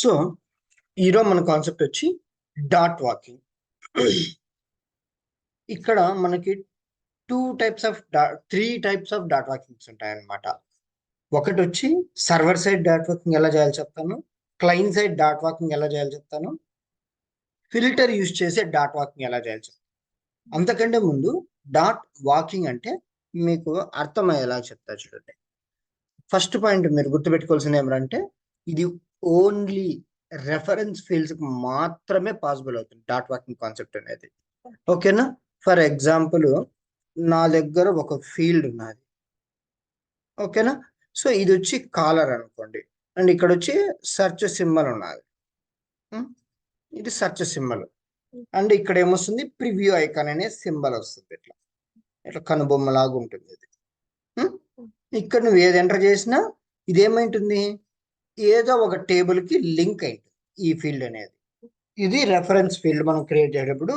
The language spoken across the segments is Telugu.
సో ఈరోజు మన కాన్సెప్ట్ వచ్చి డాట్ వాకింగ్. ఇక్కడ మనకి three types of dot walkings ఉంటాయన్నమాట. ఒకటి వచ్చి సర్వర్ సైడ్ డాట్ వాకింగ్ ఎలా చేయాలో చెప్తాను, క్లయింట్ సైడ్ డాట్ వాకింగ్ ఎలా చేయాలో చెప్తాను, ఫిల్టర్ యూజ్ చేసే డాట్ వాకింగ్ ఎలా చేయాలో చెప్తాను. అంతకంటే ముందు డాట్ వాకింగ్ అంటే మీకు అర్థమయ్యేలా చెప్తా చూడండి. ఫస్ట్ పాయింట్ మీరు గుర్తుపెట్టుకోవాల్సింది ఏమంటే ఇది ఓన్లీ రెఫరెన్స్ ఫీల్డ్స్ మాత్రమే పాసిబుల్ అవుతుంది డాట్ వాకింగ్ కాన్సెప్ట్ అనేది. ఓకేనా? ఫర్ ఎగ్జాంపుల్ నా దగ్గర ఒక ఫీల్డ్ ఉన్నది, ఓకేనా? సో ఇది వచ్చి కాలర్ అనుకోండి, అండ్ ఇక్కడ వచ్చి సెర్చ్ సింబల్ ఉన్నది, ఇది సెర్చ్ సింబల్, అండ్ ఇక్కడ ఏమొస్తుంది ప్రివ్యూ ఐకాన్ అనే సింబల్ వస్తుంది, ఇట్లా ఇట్లా కనుబొమ్మలాగా ఉంటుంది ఇది. ఇక్కడ నువ్వు ఏది ఎంటర్ చేసినా ఇదేమైంటుంది, ఏదో ఒక టేబుల్ కి లింక్ అయింది ఈ ఫీల్డ్ అనేది. ఇది రెఫరెన్స్ ఫీల్డ్ మనం క్రియేట్ చేసేటప్పుడు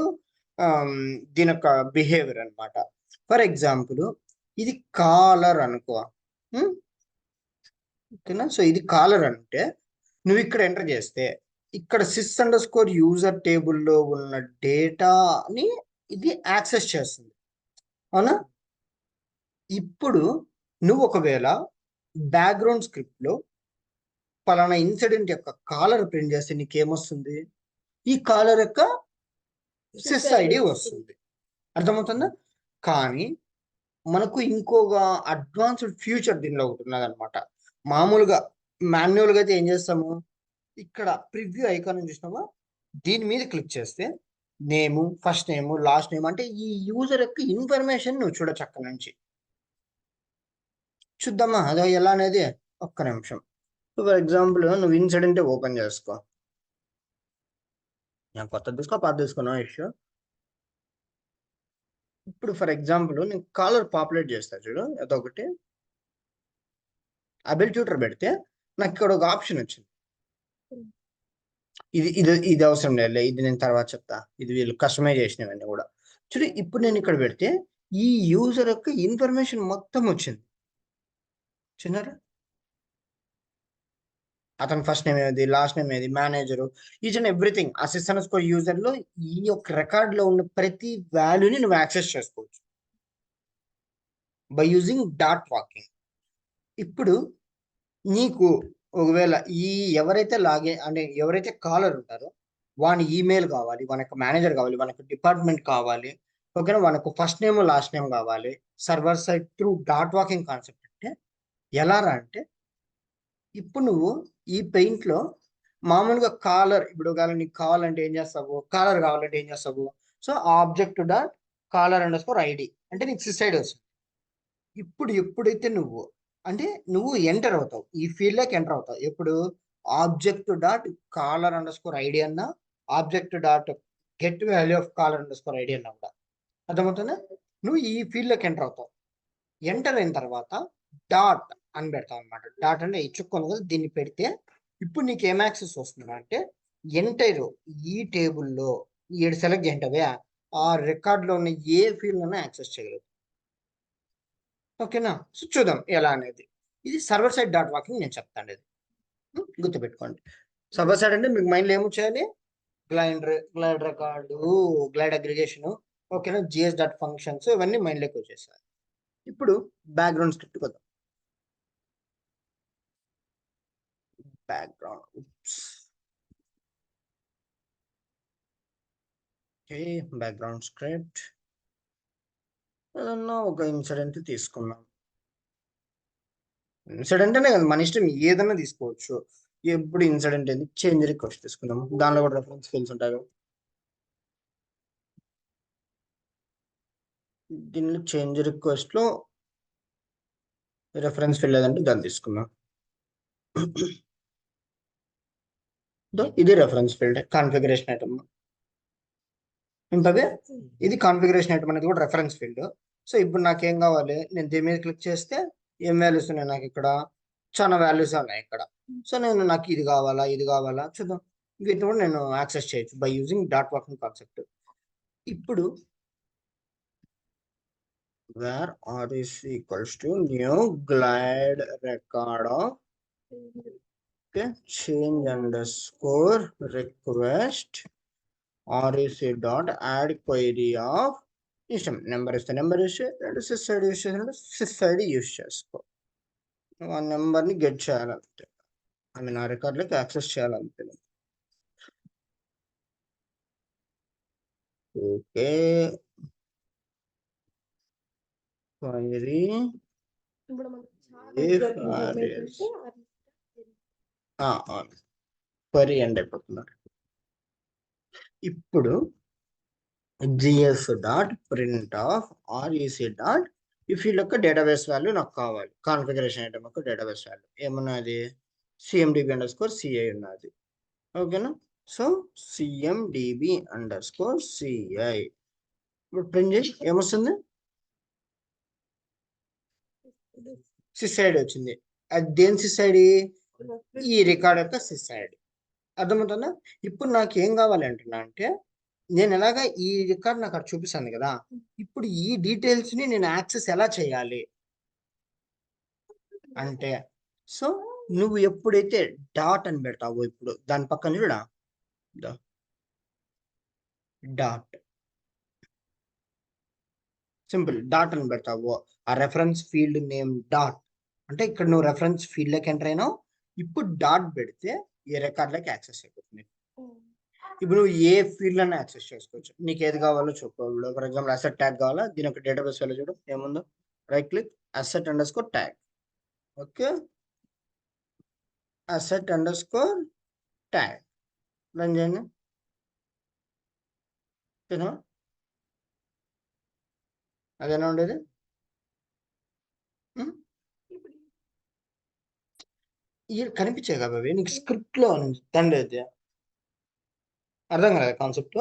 దీని యొక్క బిహేవియర్ అనమాట. ఫర్ ఎగ్జాంపుల్ ఇది కాలర్ అనుకో, ఓకేనా? సో ఇది కాలర్ అంటే నువ్వు ఇక్కడ ఎంటర్ చేస్తే ఇక్కడ sys_user టేబుల్లో ఉన్న డేటాని ఇది యాక్సెస్ చేస్తుంది, అవునా? ఇప్పుడు నువ్వు ఒకవేళ బ్యాక్గ్రౌండ్ స్క్రిప్ట్ లో పలానా ఇన్సిడెంట్ యొక్క కాలర్ ప్రింట్ చేస్తే నీకేమొస్తుంది, ఈ కాలర్ యొక్క సిస్ ఐడి వస్తుంది. అర్థమవుతుందా? కానీ మనకు ఇంకొక అడ్వాన్స్డ్ ఫ్యూచర్ దీనిలో ఒకటి ఉన్నది అనమాట. మామూలుగా మాన్యువల్ గా అయితే ఏం చేస్తాము, ఇక్కడ ప్రివ్యూ ఐకాన్ చూసినామా, దీని మీద క్లిక్ చేస్తే నేము, ఫస్ట్ నేమ్, లాస్ట్ నేమ్ అంటే ఈ యూజర్ యొక్క ఇన్ఫర్మేషన్ నువ్వు చూడొచ్చు అక్కడ నుంచి. చూద్దామా అదో ఎలా అనేది? ఒక్క నిమిషం. ఫర్ ఎగ్జాంపుల్ నువ్వు ఇన్సిడెంట్ ఓపెన్ చేసుకో, నేను కొత్తది తీసుకో పాత తీసుకున్నా ఇష్యూ. ఇప్పుడు ఫర్ ఎగ్జాంపుల్ నేను కాలర్ పాపులేట్ చేస్తా చూడు, అదొకటి అబిల్ ట్యూటర్ పెడితే నాకు ఇక్కడ ఒక ఆప్షన్ వచ్చింది. ఇది ఇది ఇది అవసరం లేదు, ఇది నేను తర్వాత చెప్తా, ఇది వీళ్ళు కస్టమైజ్ చేసినవన్నీ కూడా చూడు. ఇప్పుడు నేను ఇక్కడ పెడితే ఈ యూజర్ యొక్క ఇన్ఫర్మేషన్ మొత్తం వచ్చింది, చిన్నారా? అతని ఫస్ట్ నేమ్ ఏది, లాస్ట్ నేమ్ ఏది, మేనేజరు, ఈచ్ అండ్ ఎవ్రీథింగ్ ఆ sys_user లో ఈ యొక్క రికార్డ్ లో ఉన్న ప్రతి వాల్యూని నువ్వు యాక్సెస్ చేసుకోవచ్చు బై యూజింగ్ డాట్ వాకింగ్. ఇప్పుడు నీకు ఒకవేళ ఈ ఎవరైతే లాగిన్ అంటే ఎవరైతే కాలర్ ఉంటారో వాని ఈమెయిల్ కావాలి, మనకు మేనేజర్ కావాలి, మనకు డిపార్ట్మెంట్ కావాలి, ఓకేనా, మనకు ఫస్ట్ నేమ్ లాస్ట్ నేమ్ కావాలి, server side through dot walking concept. అంటే ఎలా రా అంటే ఇప్పుడు నువ్వు ఈ పెయింట్ లో మామూలుగా కాలర్, ఇప్పుడు నీకు కావాలంటే ఏం చేస్తావు, కాలర్ కావాలంటే ఏం చేస్తావు, సో ఆబ్జెక్ట్ డాట్ కాలర్_id అంటే నీకు సిస్ ఐడి వస్తుంది. ఇప్పుడు ఎప్పుడైతే నువ్వు నువ్వు ఎంటర్ అవుతావు ఈ ఫీల్డ్ లోకి ఎంటర్ అవుతావు, ఎప్పుడు ఆబ్జెక్ట్ డాట్ కాలర్_id అన్నా, object dot get value of కాలర్_id అన్నా కూడా అర్థమవుతుందా? నువ్వు ఈ ఫీల్డ్ లోకి ఎంటర్ అవుతావు. ఎంటర్ అయిన తర్వాత డాట్ అని పెడతావు అనమాట. డాట్ అంటే ఇచ్చుకోను కదా, దీన్ని పెడితే ఇప్పుడు నీకు ఏం యాక్సెస్ వస్తుంది అంటే ఎంటైర్ ఈ టేబుల్లో ఏడు సెలెక్ట్ చేయంటవే ఆ రికార్డ్ లో ఉన్న ఏ ఫీల్డ్ అయినా యాక్సెస్ చేయగలదు. ఓకేనా? సో చూద్దాం ఎలా అనేది. ఇది సర్వర్ సైడ్ డాట్ వాకింగ్ నేను చెప్తాను, ఇది గుర్తుపెట్టుకోండి. సర్వర్ సైడ్ అంటే మీకు మైండ్లో ఏమో చేయాలి, గ్లైడ్ రికార్డు, గ్లైడ్ అగ్రిగేషన్, ఓకేనా, జిఎస్ డాట్ ఫంక్షన్స్, ఇవన్నీ మైండ్లోకి వచ్చేసాయి. ఇప్పుడు బ్యాక్గ్రౌండ్ స్క్రిప్ట్ కొద్దాం. బ్యాక్గ్రౌండ్ ఓకే, బ్యాక్గ్రౌండ్ స్క్రిప్ట్ ఏదన్నా ఒక ఇన్సిడెంట్ తీసుకున్నాం. ఇన్సిడెంట్ అనే కదా, మన ఇష్టం ఏదన్నా తీసుకోవచ్చు. ఎప్పుడు ఇన్సిడెంట్ ఏంది, చేంజ్ రిక్వెస్ట్ తీసుకుందాం, దానిలో కూడా రెఫరెన్స్ ఫీల్డ్స్ ఉంటాయి కదా. దీనిలో చేంజ్ రిక్వెస్ట్ లో రెఫరెన్స్ ఫీల్డ్ ఏదంటే దాన్ని తీసుకుందాం. ఇది రెఫరెన్స్ ఫీల్డ్, కాన్ఫిగరేషన్ ఐటమ్ ఉంటుంది, ఇది కాన్ఫిగరేషన్ ఐటమ్ అనేది కూడా రెఫరెన్స్ ఫీల్డ్. సో ఇప్పుడు నాకేం కావాలి, నేను దీని మీద క్లిక్ చేస్తే ఏం వాల్యూస్ ఉన్నాయి, నాకు ఇక్కడ చాలా వాల్యూస్ ఉన్నాయి ఇక్కడ. సో నాకు ఇది కావాలా చూద్దాం. వీటిని కూడా నేను యాక్సెస్ చేయొచ్చు by using dot walking concept. ఇప్పుడు where r is equals to new glide record of okay, change underscore request REC dot add query of ఇష్టం. నెంబర్ ఇస్తే నెంబర్ యూస్ చేయాలి, రెండు సిస్ ఐడి యూస్ చేసినట్టు సిస్ ఐడి యూస్ చేసుకో. ఆ నెంబర్ని గెట్ చేయాలంతే, ఐ మీన్ ఆ రికార్డులోకి యాక్సెస్ చేయాలంతే. ఓకే, క్వైరీ క్వైరీ ఎండ్ అయిపోతున్నారు. ఇప్పుడు GS dot print of REC dot ఈ ఫీల్డ్ యొక్క డేటాబేస్ వాల్యూ నాకు కావాలి. కాన్ఫిగరేషన్ ఐటమ్ యొక్క డేటాబేస్ వాల్యూ ఏమున్నది, CMDB_CI ఉన్నది. ఓకేనా, సో CMDB_CI ఇప్పుడు ప్రింట్ చేసి ఏమొస్తుంది, సిస్ఐడి వచ్చింది. అది దేని సిస్ఐడి, ఈ రికార్డ్ యొక్క సిస్ఐడి. అర్థమవుతుందా? ఇప్పుడు నాకు ఏం కావాలి అంటున్నా అంటే, నేను ఎలాగా ఈ రికార్డ్ నాకు అక్కడ చూపిస్తాను కదా, ఇప్పుడు ఈ డీటెయిల్స్ ని నేను యాక్సెస్ ఎలా చేయాలి అంటే, సో నువ్వు ఎప్పుడైతే డాట్ అని పెడతావో, ఇప్పుడు దాని పక్కన చూడ డాట్, సింపుల్ డాట్ అని పెడతావు, ఆ రెఫరెన్స్ ఫీల్డ్ నేమ్ డాట్ అంటే ఇక్కడ నువ్వు రెఫరెన్స్ ఫీల్డ్ లోకి ఎంటర్ అయినావు. ఇప్పుడు డాట్ పెడితే ఈ రికార్డ్లోకి యాక్సెస్ అయిపోతుంది. ఇప్పుడు నువ్వు ఏ ఫీల్డ్ అయినా యాక్సెస్ చేసుకోవచ్చు, నీకు ఏది కావాలో చెప్పు. ఫర్ ఎగ్జాంపుల్ అసెట్ ట్యాగ్ కావాలా, దీని ఒక డేటాబేస్ వాల్యూ చూడు ఏముందో, right click asset underscore tag. Okay, asset underscore tag run చేయండి. అదేనా ఉండేది, కనిపించాయి కాబట్టి నీకు స్క్రిప్ట్ లో తండ్రి అయితే అర్థం కదా కాన్సెప్ట్.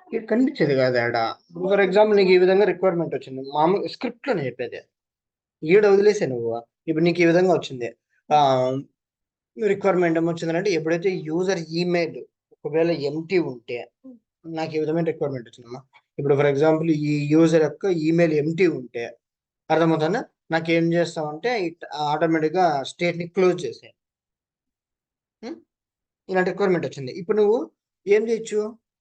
ఇక్కడ కనిపించేది కాదు ఆడ. ఫర్ ఎగ్జాంపుల్ నీకు ఈ విధంగా రిక్వైర్మెంట్ వచ్చింది, మామూలు స్క్రిప్ట్ లో చెప్పేది, ఈడ వదిలేసే నువ్వు. ఇప్పుడు నీకు ఈ విధంగా వచ్చింది రిక్వైర్మెంట్ ఏమొచ్చిందంటే, ఎప్పుడైతే యూజర్ ఈమెయిల్ ఒకవేళ ఎంటీ ఉంటే, నాకు ఈ విధమైన రిక్వైర్మెంట్ వచ్చిందమ్మా. ఇప్పుడు ఫర్ ఎగ్జాంపుల్ ఈ యూజర్ యొక్క ఈమెయిల్ ఎంటీ ఉంటే అర్థమవుతుందా, నాకు ఏం చేస్తామంటే ఆటోమేటిక్గా స్టేట్ ని క్లోజ్ చేసే ఇలాంటి రిక్వైర్మెంట్ వచ్చింది. ఇప్పుడు నువ్వు ఏం చేయొచ్చు,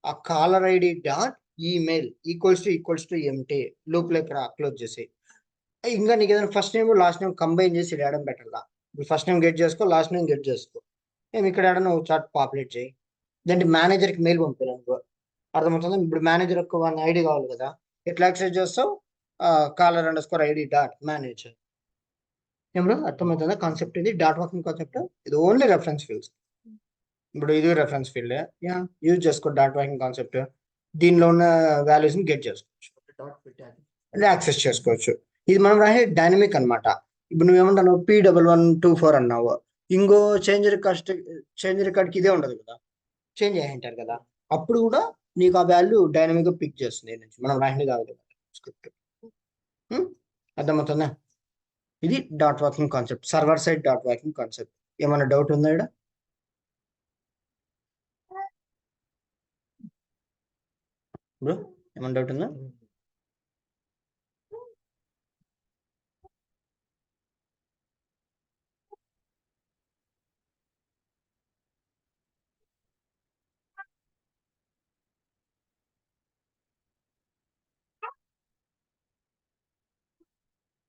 ఆ caller ID dot email equals to empty loop లెక్క క్లోజ్ చేసి, ఇంకా నీకు ఏదైనా first name last name combine చేసి వేయడం బెటర్గా. ఇప్పుడు ఫస్ట్ నేమ్ గెట్ చేసుకో, లాస్ట్ నేమ్ గెట్ చేసుకో, మేము ఇక్కడ నువ్వు చాట్ పాపులేట్ చేయి, దాంట్లో మేనేజర్కి మెయిల్ పంపించాను. అర్థమవుతుంది. ఇప్పుడు మేనేజర్ యొక్క వన్ ఐడి కావాలి కదా, ఎట్లా యాక్సెస్ చేస్తావు, caller underscore ID dot manager. ఏమో అర్థమవుతుందా కాన్సెప్ట్, ఇది డాట్ వర్కింగ్ కాన్సెప్ట్, ఇది ఓన్లీ రెఫరెన్స్ ఫీల్డ్స్. ఇప్పుడు ఇది రెఫరెన్స్ ఫీల్డ్ యూజ్ చేసుకో డాట్ వర్కింగ్ కాన్సెప్ట్, దీనిలో ఉన్న వాల్యూస్ ని గెట్ చేసుకోవచ్చు, యాక్సెస్ చేసుకోవచ్చు. ఇది మనం రాసే డైనమిక్ అనమాట. ఇప్పుడు నువ్వేమంటావు, P1124 అన్నావు, ఇంకో చేంజ్ రికార్డ్కి ఇదే ఉండదు కదా, చేంజ్ అయ్యింటారు కదా, అప్పుడు కూడా నీకు ఆ వాల్యూ డైనమిక్ గా పిక్ చేస్తుంది నుంచి మనం రాసింది కాదు స్క్రిప్ట్. అర్థమవుతుందా, ఇది dot working concept, server side dot working concept. ఏమైనా డౌట్ ఉందా ఇక్కడ? బ్రో ఏమైనా డౌట్ ఉందా?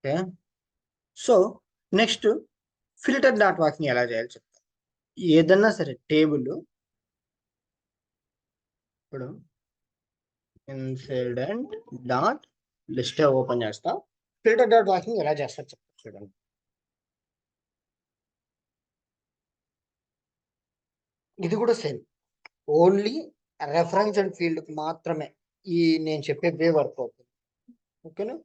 Okay, so next filter dot working ఎలా చేయాలి చెప్తా. ఏదన్నా సరే టేబుల్, ఇప్పుడు ఇన్సిడెంట్ డాట్ లిస్ట్ ఓపెన్ చేస్తా, ఫిల్టర్ డాట్ వర్కింగ్ ఎలా చేస్తారు చెప్తా చూడండి. ఇది కూడా same, only reference and field కి మాత్రమే ఈ నేను చెప్పే వే వర్క్ అవుతుంది. ఓకేనా,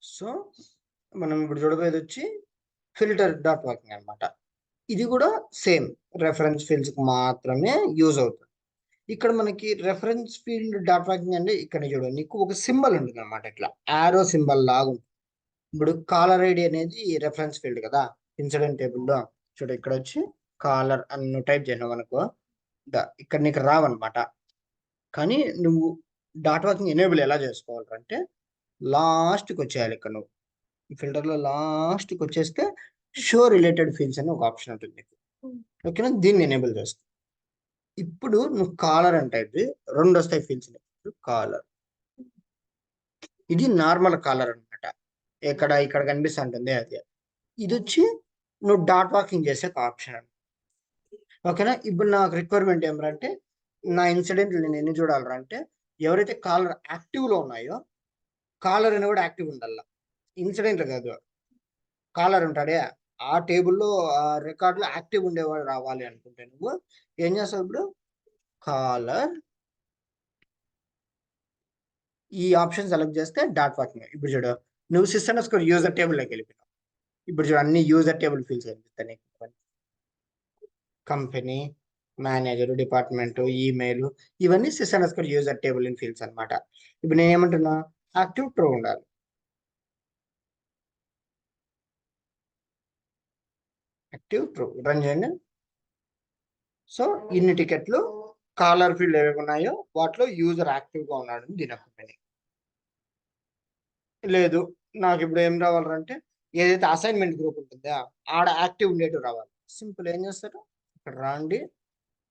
సో మనం ఇప్పుడు చూడబోయేది వచ్చి ఫిల్టర్ డాట్ వర్కింగ్ అనమాట. ఇది కూడా సేమ్ రెఫరెన్స్ ఫీల్డ్స్ కి మాత్రమే యూజ్ అవుతుంది. ఇక్కడ మనకి రెఫరెన్స్ ఫీల్డ్ డాట్ వర్కింగ్ అంటే ఇక్కడ చూడ నీకు ఒక సింబల్ ఉంటుంది అనమాట, ఇట్లా ఆరో సింబల్ లాగా ఉంటుంది. ఇప్పుడు కాలర్ ఐడి అనేది రెఫరెన్స్ ఫీల్డ్ కదా ఇన్సిడెంట్ టేబుల్లో, చూడ ఇక్కడ వచ్చి కాలర్ అని టైప్ చేయను అనుకో, ఇక్కడ నీకు రావన్నమాట. కానీ నువ్వు డాట్ వాకింగ్ ఎనేబుల్ ఎలా చేసుకోవాలంటే లాస్ట్కి వచ్చేయాలి. ఇక్కడ నువ్వు ఈ ఫిల్టర్లో లాస్ట్కి వచ్చేస్తే షో రిలేటెడ్ ఫీల్డ్స్ అని ఒక ఆప్షన్ ఉంటుంది నీకు. ఓకేనా, దీన్ని ఎనేబుల్ చేస్తావు. ఇప్పుడు నువ్వు కాలర్ అంటే రెండు వస్తాయి ఫీల్డ్స్. కాలర్, ఇది నార్మల్ కాలర్ అనమాట. ఇక్కడ కనిపిస్తుంటుంది అది. ఇది వచ్చి నువ్వు డాట్ వాకింగ్ చేసే ఒక ఆప్షన్ అని. ఓకేనా, ఇప్పుడు నాకు రిక్వైర్మెంట్ ఏమంటే నా ఇన్సిడెంట్లు నేను ఎన్ని చూడాలంటే ఎవరైతే కాలర్ యాక్టివ్లో ఉన్నాయో కాలర్ అని కూడా యాక్టివ్ ఉండాల. ఇన్సిడెంట్ కాదు, కాలర్ ఉంటాడే ఆ టేబుల్లో ఆ రికార్డులో యాక్టివ్ ఉండేవాడు రావాలి అనుకుంటే నువ్వు ఏం చేస్తావు? ఇప్పుడు కాలర్ ఈ ఆప్షన్ సెలెక్ట్ చేస్తే డాట్ వాకింగ్. ఇప్పుడు చూడు, నువ్వు సిస్టమ్ స్కోర్ యూజర్ టేబుల్లోకి వెళ్ళిపోయినావు. ఇప్పుడు చూడు అన్ని యూజర్ టేబుల్ ఫీల్డ్స్ కనిపిస్తాయి నీకు. కంపెనీ, మేనేజర్, డిపార్ట్మెంట్, ఈమెయిల్, ఇవన్నీ system score user table in fields అనమాట. ఇప్పుడు నేను ఏమంటున్నా, యాక్టివ్ ట్రూ ఉండాలి. యాక్టివ్ ట్రూ రన్ చేయండి. సో ఇన్ని టికెట్లు కాలర్ ఫీల్డ్ ఏవి ఉన్నాయో వాటిలో యూజర్ యాక్టివ్గా ఉన్నాడని దీని అర్థం. లేదు, నాకు ఇప్పుడు ఏం రావాలంటే ఏదైతే అసైన్మెంట్ గ్రూప్ ఉంటుందో ఆడ యాక్టివ్ ఉండేటివి రావాలి. సింపుల్, ఏం చేస్తారు, ఇక్కడ రాండి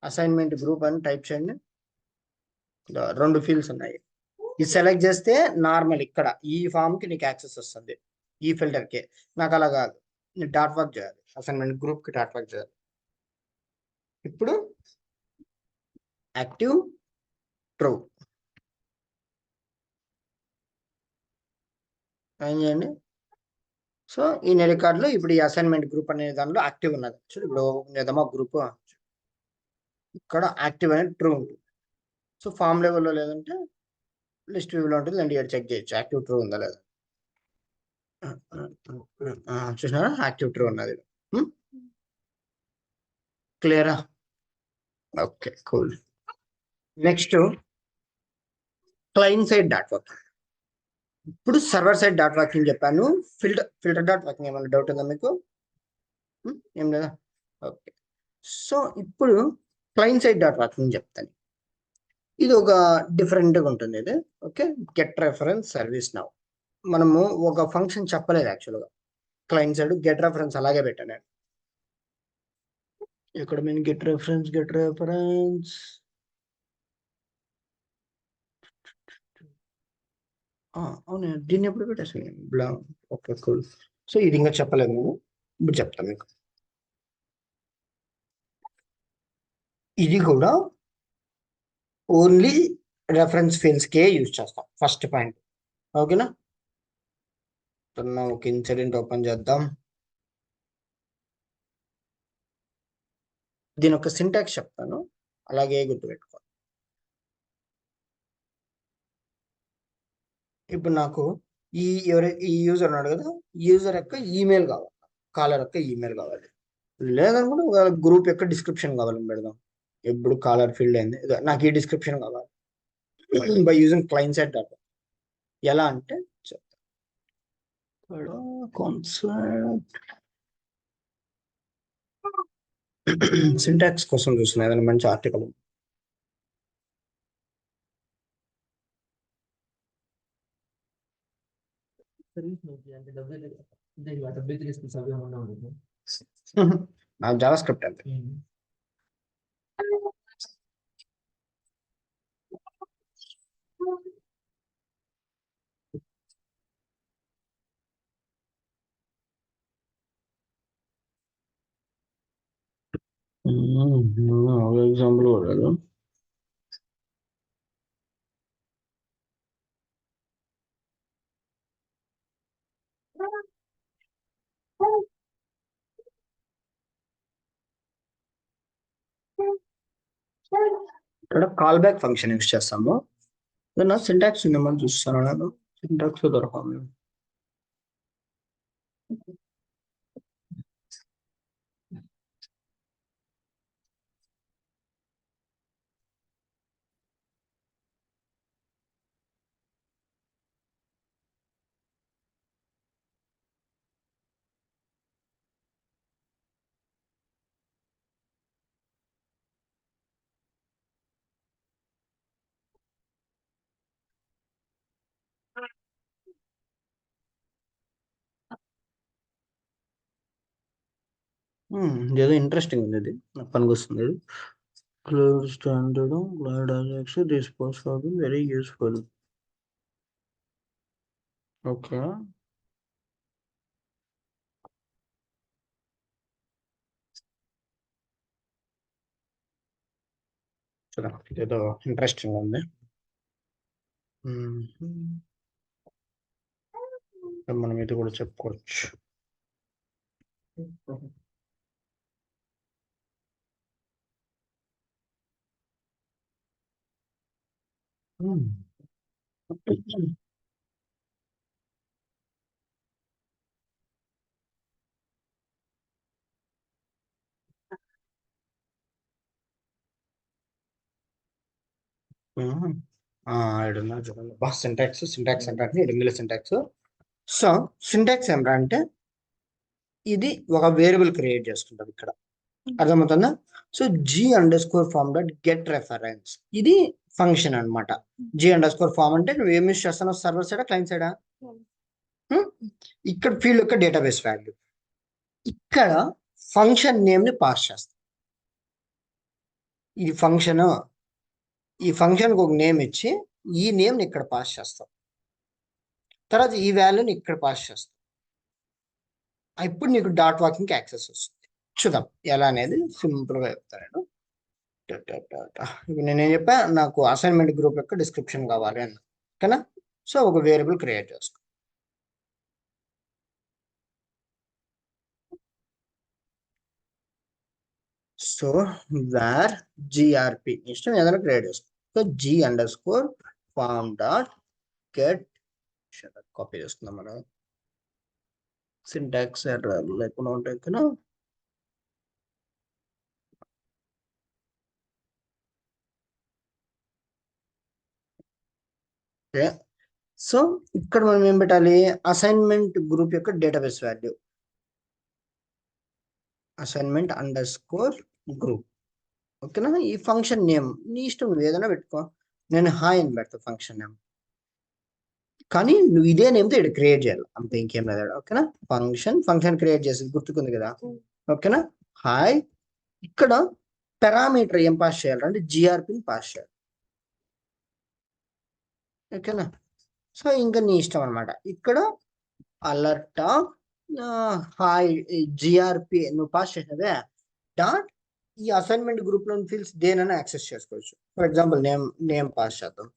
అసైన్మెంట్ గ్రూప్ అని టైప్ చేయండి. రెండు ఫీల్డ్స్ ఉన్నాయి. ఇది సెలెక్ట్ చేస్తే నార్మల్ ఇక్కడ ఈ ఫామ్ కి నీకు యాక్సెస్ వస్తుంది, ఈ ఫిల్టర్ కి. నాకు అలా కాదు, నేను డాట్ వర్క్ చేయాలి, అసైన్మెంట్ గ్రూప్ కి డాట్ వర్క్ చేయాలి. ఇప్పుడు యాక్టివ్ ట్రూ ఏం చేయండి. సో ఈ రికార్డులో ఇప్పుడు ఈ అసైన్మెంట్ గ్రూప్ అనే దానిలో యాక్టివ్ ఉన్నది. చూడు ఇప్పుడు ఓపెన్ చేద్దామా గ్రూప్, ఇక్కడ యాక్టివ్ అనేది ట్రూ ఉంటుంది. సో ఫామ్ లెవెల్లో లేదంటే లిస్ట్ వ్యూలో ఉంటుంది, అండ్ ఇక్కడ చెక్ చేయొచ్చు యాక్టివ్ ట్రూ ఉందా లేదా. చూసినారా, యాక్టివ్ ట్రూ ఉన్నది. క్లియరా? Okay, cool. Next client side dot work. ఇప్పుడు సర్వర్ సైడ్ డాట్ వర్కింగ్ చెప్పాను. ఫిల్టర్ డాట్ వర్కింగ్ ఏమైనా డౌట్ ఉందా మీకు? ఏం లేదా? ఓకే. సో ఇప్పుడు క్లయింట్ సైడ్ డాట్ వర్కింగ్ చెప్తాను. ఇది ఒక డిఫరెంట్గా ఉంటుంది ఇది. Okay, get reference ServiceNow. మనము ఒక ఫంక్షన్ చెప్పలేదు యాక్చువల్గా. క్లయింట్ సైడ్ గెట్ రెఫరెన్స్ అలాగే పెట్టాను. ఇక్కడ నేను గెట్ రెఫరెన్స్ అవును, దీన్ని ఎప్పుడు పెట్టేసాను బ్లా. Okay, cool. సో ఇది ఇంకా చెప్పలేదు నేను, ఇప్పుడు చెప్తాను మీకు. ఇది కూడా ఓన్లీ రెఫరెన్స్ ఫీల్డ్స్కే యూజ్ చేస్తాం, ఫస్ట్ పాయింట్. ఓకేనా, ఒక ఇన్సిడెంట్ ఓపెన్ చేద్దాం. దీని ఒక సింటాక్స్ చెప్తాను, అలాగే గుర్తుపెట్టుకో. ఇప్పుడు నాకు ఈ యూజర్ ఉన్నాడు కదా, యూజర్ యొక్క ఈమెయిల్ కావాలి, కాలర్ యొక్క ఈమెయిల్ కావాలి, లేదనుకుంటే గ్రూప్ యొక్క డిస్క్రిప్షన్ కావాలని పెడదాం. ఎప్పుడు కాలర్ ఫీల్డ్ అయింది, నాకు ఈ డిస్క్రిప్షన్ కావాలి by using client side data. ఎలా అంటే కాన్సెప్ట్ సింటాక్స్ కోసం చూస్తున్నా ఏదైనా మంచి ఆర్టికల్. నాకు జావా స్క్రిప్ట్ అంతే. ఎగ్జాంపుల్ కూడా ఇక్కడ కాల్ బ్యాక్ ఫంక్షన్ యూస్ చేస్తాము. ఏదన్నా సింటాక్స్ ఉందేమని చూస్తాను, నేను సింటాక్స్ దొరకదు. ఏదో ఇంట్రెస్టింగ్ ఉంది, ఇది నాకు పనికొస్తుంది. Clear standard glide Alexa, this post will be very useful. Okay, చూద్దాం, ఏదో ఇంట్రెస్టింగ్ ఉంది. మనం ఇది కూడా చెప్పుకోవచ్చు. సింటాక్స్ అంటే ఎనిమిది సింటాక్స్. సో సింటాక్స్ ఏమిరా అంటే ఇది ఒక వేరియబుల్ క్రియేట్ చేసుకుంటాం ఇక్కడ, అర్థమవుతుందా? So g_form dot get reference, ఇది ఫంక్షన్ అనమాట. g_form అంటే నువ్వు ఏమి యూస్ చేస్తున్నావు, సర్వర్ సైడా క్లయింట్ సైడా? ఇక్కడ ఫీల్డ్ యొక్క డేటాబేస్ వాల్యూ, ఇక్కడ ఫంక్షన్ నేమ్ ని పాస్ చేస్తాం. ఈ ఫంక్షన్ కి ఒక నేమ్ ఇచ్చి ఈ నేమ్ ని ఇక్కడ పాస్ చేస్తాం, తర్వాత ఈ వాల్యూని ఇక్కడ పాస్ చేస్తాం. ఇప్పుడు నీకు డాట్ వాకింగ్ యాక్సెస్ వస్తుంది. చూద్దాం ఎలా అనేది, సింపుల్ గా చెప్తాను. ఇప్పుడు నేనేం చెప్పా, నాకు అసైన్మెంట్ గ్రూప్ యొక్క డిస్క్రిప్షన్ కావాలి అన్న, ఓకేనా? సో ఒక వేరియబుల్ క్రియేట్ చేసుకో. సో వేర్ GRP ఇష్టం ఏదైనా క్రియేట్ చేసుకో. So g_form dot get, copy చేసుకుందాం మనం, సింటాక్స్ ఎర్రర్ లేకుండా ఉంటాయి కదా. ఓకే, సో ఇక్కడ మనం ఏం పెట్టాలి, అసైన్మెంట్ గ్రూప్ యొక్క డేటాబేస్ వాల్యూ assignment_group, ఓకేనా? ఈ ఫంక్షన్ నేమ్ నీ ఇష్టం, నువ్వు ఏదైనా పెట్టుకో. నేను హాయ్ అని పెడతా ఫంక్షన్ నేమ్, కానీ నువ్వు ఇదే నేమ్తో ఇక్కడ క్రియేట్ చేయాలి, అంతే, ఇంకేం లేదు. ఓకేనా? ఫంక్షన్ క్రియేట్ చేసేది గుర్తుకుంది కదా, ఓకేనా? హాయ్, ఇక్కడ పారామీటర్ ఏం పాస్ చేయాలంటే GRPని పాస్ చేయాలి, ఓకేనా? సో ఇంకా నీ ఇష్టం అనమాట. ఇక్కడ అలర్ట్ హాయ్ GRP నువ్వు పాస్ చేసినదే డాట్, ఈ అసైన్మెంట్ గ్రూప్ లోని ఫీల్డ్స్ దేనైనా యాక్సెస్ చేసుకోవచ్చు. ఫర్ ఎగ్జాంపుల్ నేమ్ పాస్ చేద్దాం,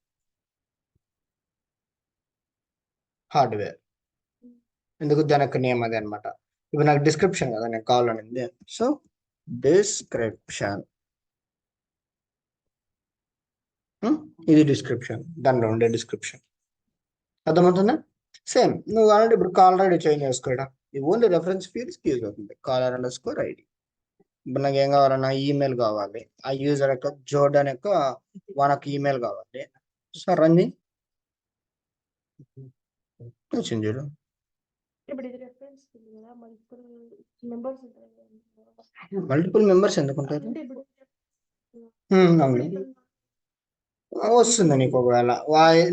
హార్డ్వేర్, ఎందుకు దానికి నేమ్ అదే అనమాట. ఇప్పుడు నాకు డిస్క్రిప్షన్ కదా నేను కావాలనింది, సో డిస్క్రిప్షన్, ఇది డిస్క్రిప్షన్, దానిలో ఉండే డిస్క్రిప్షన్, అర్థమవుతుందా? సేమ్ నువ్వు కావాలంటే ఇప్పుడు కాలర్ ఐడి చేంజ్ చేసుకోవడం, ఇది ఓన్లీ రెఫరెన్స్ ఫీల్డ్స్ యూజ్ అవుతుంది, caller_id. ఇప్పుడు నాకు ఏం కావాలన్నా ఈమెయిల్ కావాలి, ఆ యూజర్ యొక్క జోర్డాన్ యొక్క మనకు ఈమెయిల్ కావాలి. సో రన్ వచ్చింది చూడు, మల్టిపుల్ మెంబర్స్ ఎందుకు ఉంటారు? వస్తుంది నీకు, ఒకవేళ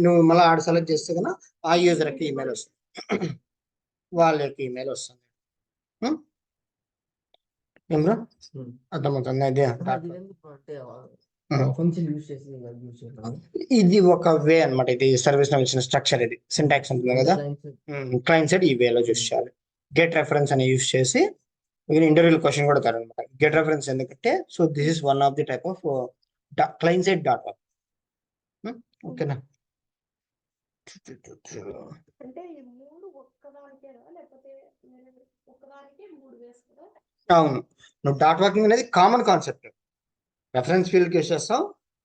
నువ్వు మళ్ళీ ఆడ సెలెక్ట్ చేస్తే కన్నా ఆ యూజర్కి ఈమెయిల్ వస్తుంది, వాళ్ళ యొక్క ఈమెయిల్ వస్తుంది. ఏమ్రా అర్థమవుతుంది? అదే ఇది ఒక వే అనమాట, ఇది సర్వీస్ నాకు ఇచ్చిన స్ట్రక్చర్, ఇది సింటాక్స్ ఉంటుంది కదా. క్లయింట్ సైడ్ ఈ వేలో యూస్ చేయాలి. గెట్ రెఫరెన్స్ అని యూస్ చేసి ఇంటర్వ్యూ క్వశ్చన్ కూడా అనమాట, గెట్ రెఫరెన్స్ ఎందుకంటే, so this is one of the type of client side dot work, ఓకేనా? అవును, నువ్వు డాట్ వర్కింగ్ అనేది కామన్ కాన్సెప్ట్, రెఫరెన్స్ ఫీల్డ్కి యూస్ చేస్తావు,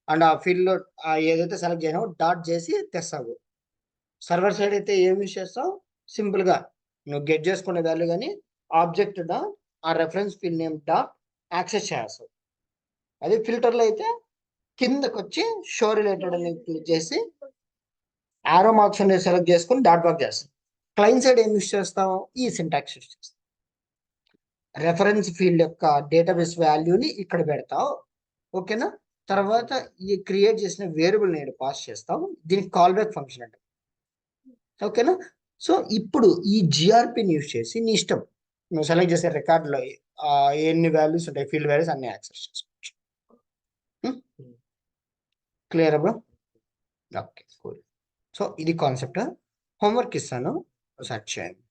అండ్ ఆ ఫీల్డ్ లో ఏదైతే సెలెక్ట్ చేయనో డాట్ చేసి తెస్తావు. సర్వర్ సైడ్ అయితే ఏం యూస్ చేస్తావు, సింపుల్ గా నువ్వు గెట్ చేసుకునే వాల్యూ కానీ ఆబ్జెక్ట్ డాట్ ఆ reference field name dot access చేస్తావు. అదే ఫిల్టర్ లో అయితే కిందకి వచ్చి షో రిలేటెడ్ అని క్లిక్ చేసి ఆరో మార్క్స్ అనేది సెలెక్ట్ చేసుకుని డాట్ వర్క్ చేస్తాం. క్లయింట్ సైడ్ ఏం యూస్ చేస్తాం, ఈ సింటాక్స్ యూస్ చేస్తాం. రెఫరెన్స్ ఫీల్డ్ యొక్క డేటాబేస్ వాల్యూని ఇక్కడ పెడతావు, ఓకేనా? తర్వాత ఈ క్రియేట్ చేసిన వేరియబుల్ నేను పాస్ చేస్తావు, దీనికి కాల్ బ్యాక్ ఫంక్షన్ అంటే, ఓకేనా? సో ఇప్పుడు ఈ GRPని యూస్ చేసి నీ ఇష్టం, నువ్వు సెలెక్ట్ చేసే రికార్డులో ఎన్ని వాల్యూస్ ఉంటాయి, ఫీల్డ్ వాల్యూస్ అన్ని యాక్సెస్ చేసుకోవచ్చు. Clear bro? Okay cool. So ఇది కాన్సెప్ట్. హోంవర్క్ ఇస్తాను, సెర్చ్ చేయండి.